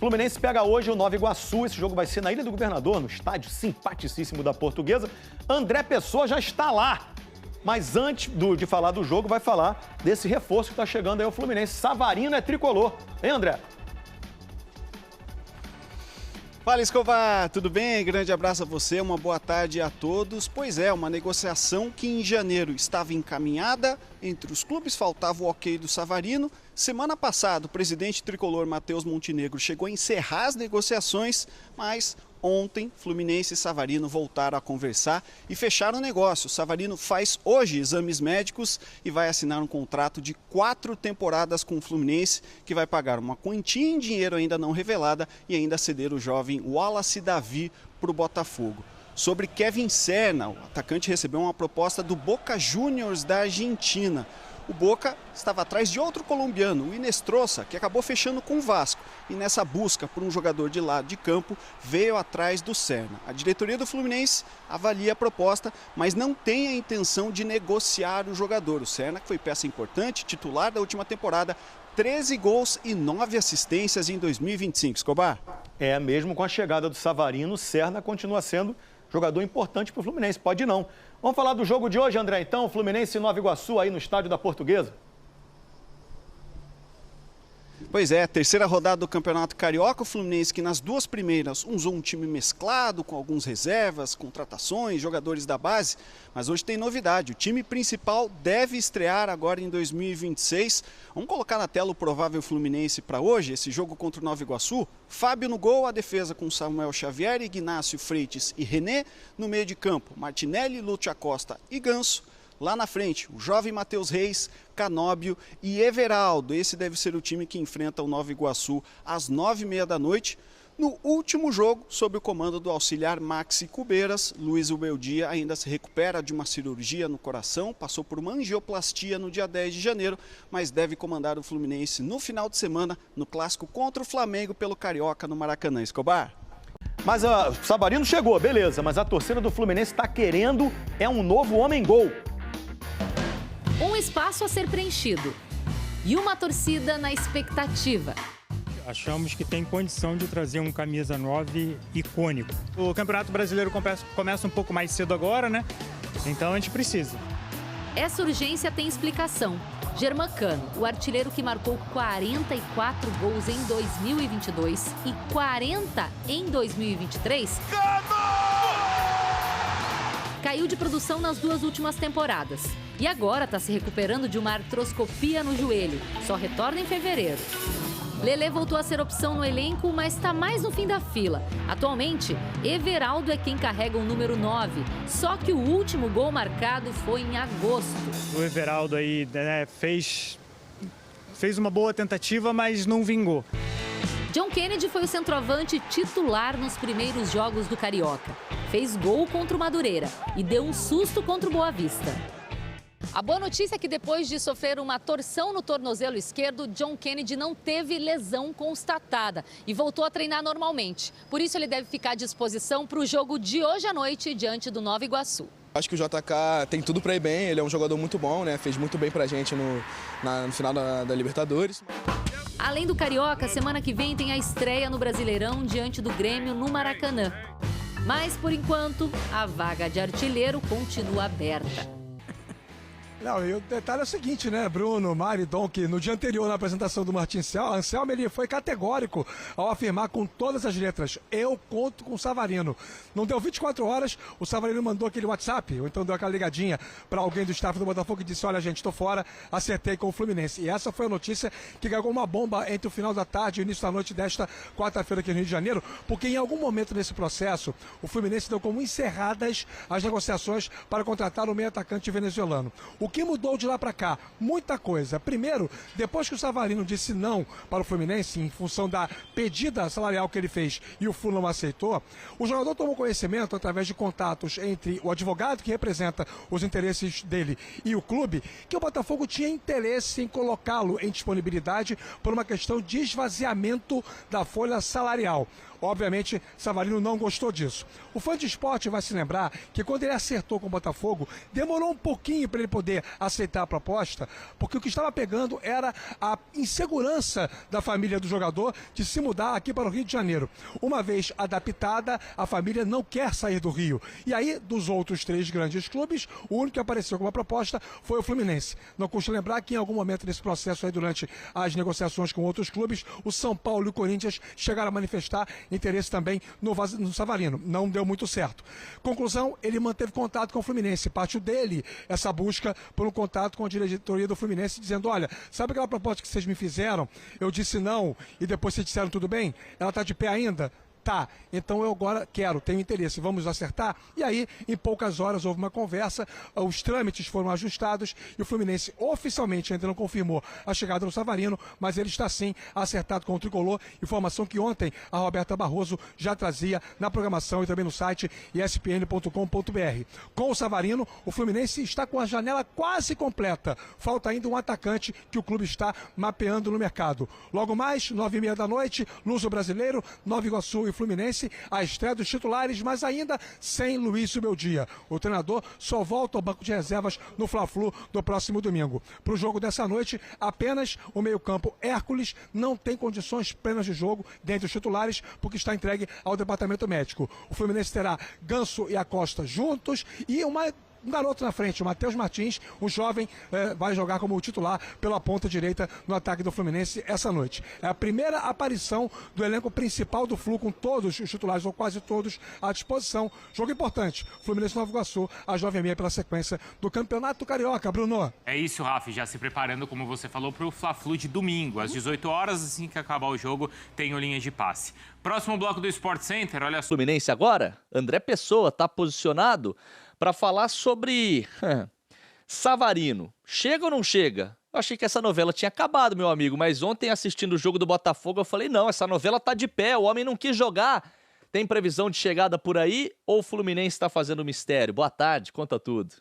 Fluminense pega hoje o Nova Iguaçu. Esse jogo vai ser na Ilha do Governador, no estádio simpaticíssimo da Portuguesa. André Pessoa já está lá. Mas antes de falar do jogo, vai falar desse reforço que está chegando aí ao Fluminense. Savarino é tricolor. Hein, André? Fala, Escobar, tudo bem? Grande abraço a você, uma boa tarde a todos. Pois é, uma negociação que em janeiro estava encaminhada, entre os clubes faltava o ok do Savarino. Semana passada, o presidente tricolor Matheus Montenegro chegou a encerrar as negociações, mas ontem Fluminense e Savarino voltaram a conversar e fecharam o negócio. O Savarino faz hoje exames médicos e vai assinar um contrato de 4 temporadas com o Fluminense, que vai pagar uma quantia em dinheiro ainda não revelada e ainda ceder o jovem Wallace Davi para o Botafogo. Sobre Kevin Serna, o atacante recebeu uma proposta do Boca Juniors da Argentina. O Boca estava atrás de outro colombiano, o Inestrosa, que acabou fechando com o Vasco. E nessa busca por um jogador de lado de campo, veio atrás do Serna. A diretoria do Fluminense avalia a proposta, mas não tem a intenção de negociar o jogador. O Serna, que foi peça importante, titular da última temporada, 13 gols e 9 assistências em 2025. Escobar? É, mesmo com a chegada do Savarino, o Serna continua sendo jogador importante para o Fluminense. Pode não. Vamos falar do jogo de hoje, André, então. Fluminense e Nova Iguaçu aí no estádio da Portuguesa. Pois é, terceira rodada do Campeonato Carioca, o Fluminense que nas duas primeiras usou um time mesclado, com alguns reservas, contratações, jogadores da base, mas hoje tem novidade, o time principal deve estrear agora em 2026. Vamos colocar na tela o provável Fluminense para hoje, esse jogo contra o Nova Iguaçu. Fábio no gol, a defesa com Samuel Xavier, Ignácio Freitas e René. No meio de campo, Martinelli, Lúcio Acosta e Ganso. Lá na frente, o jovem Matheus Reis, Canóbio e Everaldo. Esse deve ser o time que enfrenta o Nova Iguaçu às 9h30 da noite. No último jogo, sob o comando do auxiliar Maxi Cubeiras, Luiz Ubeldia ainda se recupera de uma cirurgia no coração, passou por uma angioplastia no dia 10 de janeiro, mas deve comandar o Fluminense no final de semana no clássico contra o Flamengo pelo Carioca no Maracanã. Escobar? Mas o Savarino chegou, beleza, mas a torcida do Fluminense está querendo um novo homem-gol. Um espaço a ser preenchido e uma torcida na expectativa. Achamos que tem condição de trazer um camisa 9 icônico. O Campeonato Brasileiro começa um pouco mais cedo agora, né? Então a gente precisa. Essa urgência tem explicação. Germancano, o artilheiro que marcou 44 gols em 2022 e 40 em 2023... caiu de produção nas 2 últimas temporadas. E agora está se recuperando de uma artroscopia no joelho. Só retorna em fevereiro. Lelê voltou a ser opção no elenco, mas está mais no fim da fila. Atualmente, Everaldo é quem carrega o número 9. Só que o último gol marcado foi em agosto. O Everaldo aí, né, fez uma boa tentativa, mas não vingou. John Kennedy foi o centroavante titular nos primeiros jogos do Carioca. Fez gol contra o Madureira e deu um susto contra o Boa Vista. A boa notícia é que depois de sofrer uma torção no tornozelo esquerdo, John Kennedy não teve lesão constatada e voltou a treinar normalmente. Por isso ele deve ficar à disposição para o jogo de hoje à noite diante do Nova Iguaçu. Acho que o JK tem tudo para ir bem, ele é um jogador muito bom, né? Fez muito bem pra gente no final da Libertadores. Além do Carioca, semana que vem tem a estreia no Brasileirão diante do Grêmio no Maracanã. Mas, por enquanto, a vaga de artilheiro continua aberta. Não, e o detalhe é o seguinte, né, Bruno, Mari, Dom, que no dia anterior, na apresentação do Martin Anselmo, ele foi categórico ao afirmar com todas as letras: eu conto com o Savarino. Não deu 24 horas, o Savarino mandou aquele WhatsApp, ou então deu aquela ligadinha para alguém do staff do Botafogo e disse: olha, gente, estou fora, acertei com o Fluminense. E essa foi a notícia que ganhou uma bomba entre o final da tarde e o início da noite desta quarta-feira aqui no Rio de Janeiro, porque em algum momento nesse processo, o Fluminense deu como encerradas as negociações para contratar o meio atacante venezuelano. O que mudou de lá para cá? Muita coisa. Primeiro, depois que o Savarino disse não para o Fluminense, em função da pedida salarial que ele fez e o Flu não aceitou, o jogador tomou conhecimento, através de contatos entre o advogado que representa os interesses dele e o clube, que o Botafogo tinha interesse em colocá-lo em disponibilidade por uma questão de esvaziamento da folha salarial. Obviamente, Savarino não gostou disso. O fã de esporte vai se lembrar que quando ele acertou com o Botafogo, demorou um pouquinho para ele poder poder aceitar a proposta, porque o que estava pegando era a insegurança da família do jogador de se mudar aqui para o Rio de Janeiro. Uma vez adaptada, a família não quer sair do Rio. E aí, dos outros 3 grandes clubes, o único que apareceu com uma proposta foi o Fluminense. Não custa lembrar que em algum momento nesse processo aí, durante as negociações com outros clubes, o São Paulo e o Corinthians chegaram a manifestar interesse também no Savarino. Não deu muito certo. Conclusão, ele manteve contato com o Fluminense. Partiu dele essa busca por um contato com a diretoria do Fluminense, dizendo, olha, sabe aquela proposta que vocês me fizeram? Eu disse não e depois vocês disseram tudo bem? Ela está de pé ainda? Tá, então eu agora tenho interesse, vamos acertar? E aí, em poucas horas, houve uma conversa, os trâmites foram ajustados e o Fluminense oficialmente ainda não confirmou a chegada do Savarino, mas ele está sim acertado com o Tricolor, informação que ontem a Roberta Barroso já trazia na programação e também no site espn.com.br. Com o Savarino, o Fluminense está com a janela quase completa, falta ainda um atacante que o clube está mapeando no mercado. Logo mais, 9h30 da noite, Luso Brasileiro, Nova Iguaçu e Fluminense, a estreia dos titulares, mas ainda sem Luiz Beldia. O treinador só volta ao banco de reservas no Fla-Flu do próximo domingo. Para o jogo dessa noite, apenas o meio-campo Hércules não tem condições plenas de jogo dentre os titulares, porque está entregue ao departamento médico. O Fluminense terá Ganso e Acosta juntos e um garoto na frente, o Matheus Martins, um jovem, vai jogar como titular pela ponta direita no ataque do Fluminense essa noite. É a primeira aparição do elenco principal do Flu, com todos os titulares, ou quase todos, à disposição. Jogo importante, Fluminense Nova Iguaçu, às 9h30 pela sequência do Campeonato Carioca. Bruno. É isso, Rafa, já se preparando, como você falou, para o Fla-Flu de domingo, às 18 horas, assim que acabar o jogo, tem o linha de passe. Próximo bloco do Sport Center, olha só. Fluminense agora, André Pessoa está posicionado para falar sobre Savarino. Chega ou não chega? Eu achei que essa novela tinha acabado, meu amigo, mas ontem assistindo o jogo do Botafogo eu falei, não, essa novela tá de pé, o homem não quis jogar. Tem previsão de chegada por aí ou o Fluminense está fazendo mistério? Boa tarde, conta tudo.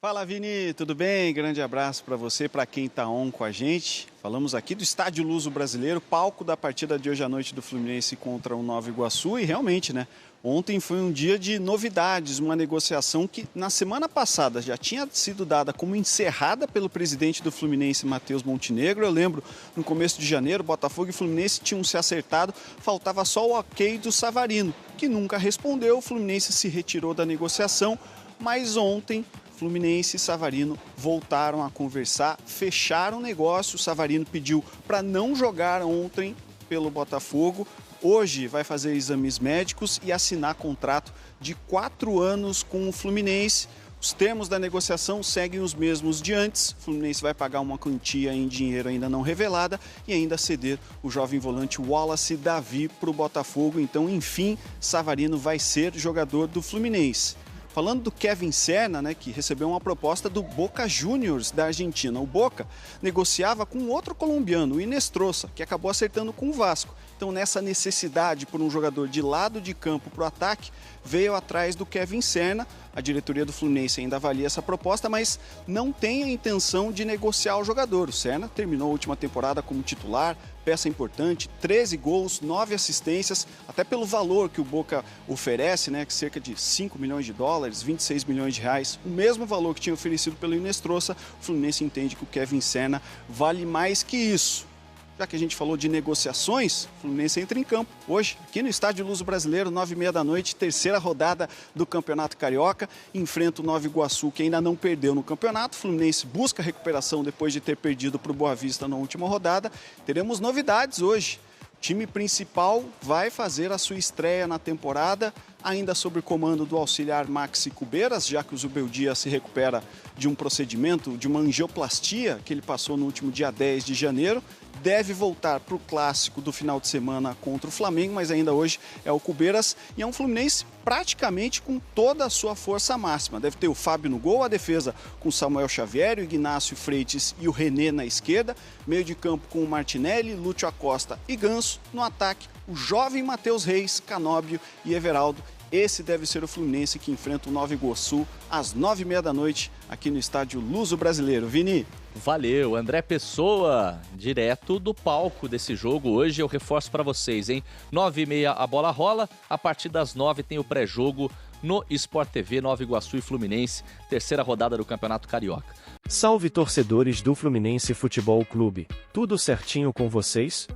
Fala, Vini, tudo bem? Grande abraço para você, para quem está on com a gente. Falamos aqui do Estádio Luso Brasileiro, palco da partida de hoje à noite do Fluminense contra o Nova Iguaçu. E realmente, né, ontem foi um dia de novidades, uma negociação que na semana passada já tinha sido dada como encerrada pelo presidente do Fluminense, Matheus Montenegro. Eu lembro, no começo de janeiro, Botafogo e Fluminense tinham se acertado, faltava só o ok do Savarino, que nunca respondeu. O Fluminense se retirou da negociação, mas ontem Fluminense e Savarino voltaram a conversar, fecharam o negócio. O Savarino pediu para não jogar ontem pelo Botafogo. Hoje vai fazer exames médicos e assinar contrato de 4 anos com o Fluminense. Os termos da negociação seguem os mesmos de antes. O Fluminense vai pagar uma quantia em dinheiro ainda não revelada e ainda ceder o jovem volante Wallace Davi para o Botafogo. Então, enfim, Savarino vai ser jogador do Fluminense. Falando do Kevin Serna, né, que recebeu uma proposta do Boca Juniors da Argentina. O Boca negociava com outro colombiano, o Inestrosa, que acabou acertando com o Vasco. Então, nessa necessidade por um jogador de lado de campo para o ataque, veio atrás do Kevin Serna. A diretoria do Fluminense ainda avalia essa proposta, mas não tem a intenção de negociar o jogador. O Serna terminou a última temporada como titular, peça importante, 13 gols, 9 assistências, até pelo valor que o Boca oferece, né, que cerca de 5 milhões de dólares, 26 milhões de reais, o mesmo valor que tinha oferecido pelo Inestrosa. O Fluminense entende que o Kevin Serna vale mais que isso. Já que a gente falou de negociações, o Fluminense entra em campo hoje, aqui no Estádio Luso Brasileiro, 9h30 da noite, terceira rodada do Campeonato Carioca. Enfrenta o Nova Iguaçu, que ainda não perdeu no campeonato. O Fluminense busca recuperação depois de ter perdido para o Boa Vista na última rodada. Teremos novidades hoje. O time principal vai fazer a sua estreia na temporada, ainda sob o comando do auxiliar Maxi Cubeiras, já que o Zubeldia se recupera de um procedimento, de uma angioplastia que ele passou no último dia 10 de janeiro. Deve voltar para o clássico do final de semana contra o Flamengo, mas ainda hoje é o Cubeiras e é um Fluminense praticamente com toda a sua força máxima. Deve ter o Fábio no gol, a defesa com Samuel Xavier, o Ignácio Freitas e o René na esquerda, meio de campo com o Martinelli, Lúcio Acosta e Ganso, no ataque o jovem Matheus Reis, Canóbio e Everaldo. Esse deve ser o Fluminense que enfrenta o Nova Iguaçu às 9h30 da noite aqui no Estádio Luso Brasileiro. Vini. Valeu, André Pessoa, direto do palco desse jogo. Hoje eu reforço para vocês, hein? 9h30 a bola rola, a partir das 9 tem o pré-jogo no Sport TV, Nova Iguaçu e Fluminense, terceira rodada do Campeonato Carioca. Salve torcedores do Fluminense Futebol Clube, tudo certinho com vocês?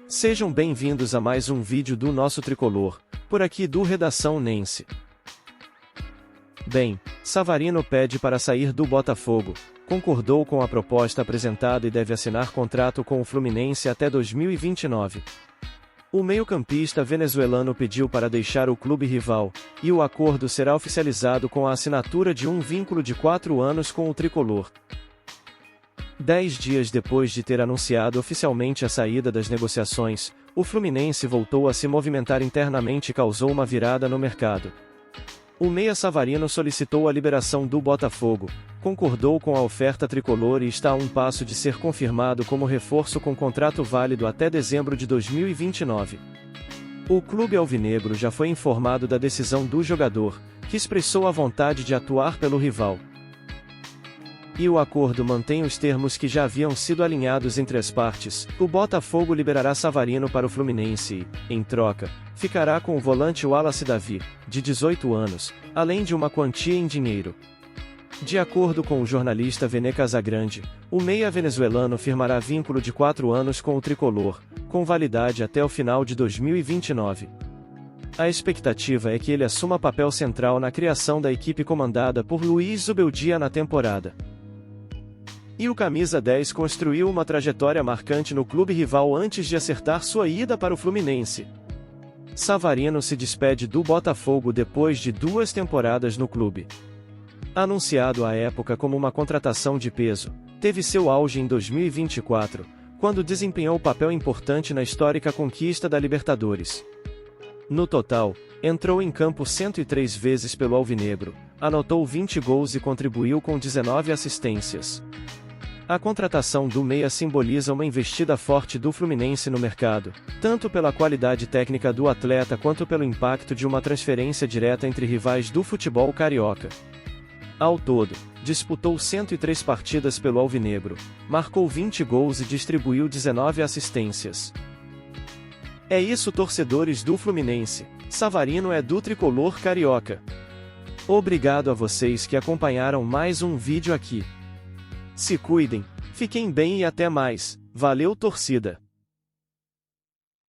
Sejam bem-vindos a mais um vídeo do nosso tricolor, por aqui do Redação Nense. Bem, Savarino pede para sair do Botafogo, concordou com a proposta apresentada e deve assinar contrato com o Fluminense até 2029. O meio-campista venezuelano pediu para deixar o clube rival, e o acordo será oficializado com a assinatura de um vínculo de 4 anos com o tricolor. 10 dias depois de ter anunciado oficialmente a saída das negociações, o Fluminense voltou a se movimentar internamente e causou uma virada no mercado. O meia Savarino solicitou a liberação do Botafogo, concordou com a oferta tricolor e está a um passo de ser confirmado como reforço com contrato válido até dezembro de 2029. O clube alvinegro já foi informado da decisão do jogador, que expressou a vontade de atuar pelo rival. E o acordo mantém os termos que já haviam sido alinhados entre as partes. O Botafogo liberará Savarino para o Fluminense e, em troca, ficará com o volante Wallace Davi, de 18 anos, além de uma quantia em dinheiro. De acordo com o jornalista Vene Casagrande, o meia venezuelano firmará vínculo de 4 anos com o tricolor, com validade até o final de 2029. A expectativa é que ele assuma papel central na criação da equipe comandada por Luiz Zubeldia na temporada. E o camisa 10 construiu uma trajetória marcante no clube rival antes de acertar sua ida para o Fluminense. Savarino se despede do Botafogo depois de 2 temporadas no clube. Anunciado à época como uma contratação de peso, teve seu auge em 2024, quando desempenhou papel importante na histórica conquista da Libertadores. No total, entrou em campo 103 vezes pelo alvinegro, anotou 20 gols e contribuiu com 19 assistências. A contratação do meia simboliza uma investida forte do Fluminense no mercado, tanto pela qualidade técnica do atleta quanto pelo impacto de uma transferência direta entre rivais do futebol carioca. Ao todo, disputou 103 partidas pelo alvinegro, marcou 20 gols e distribuiu 19 assistências. É isso, torcedores do Fluminense, Savarino é do tricolor carioca. Obrigado a vocês que acompanharam mais um vídeo aqui. Se cuidem, fiquem bem e até mais. Valeu, torcida!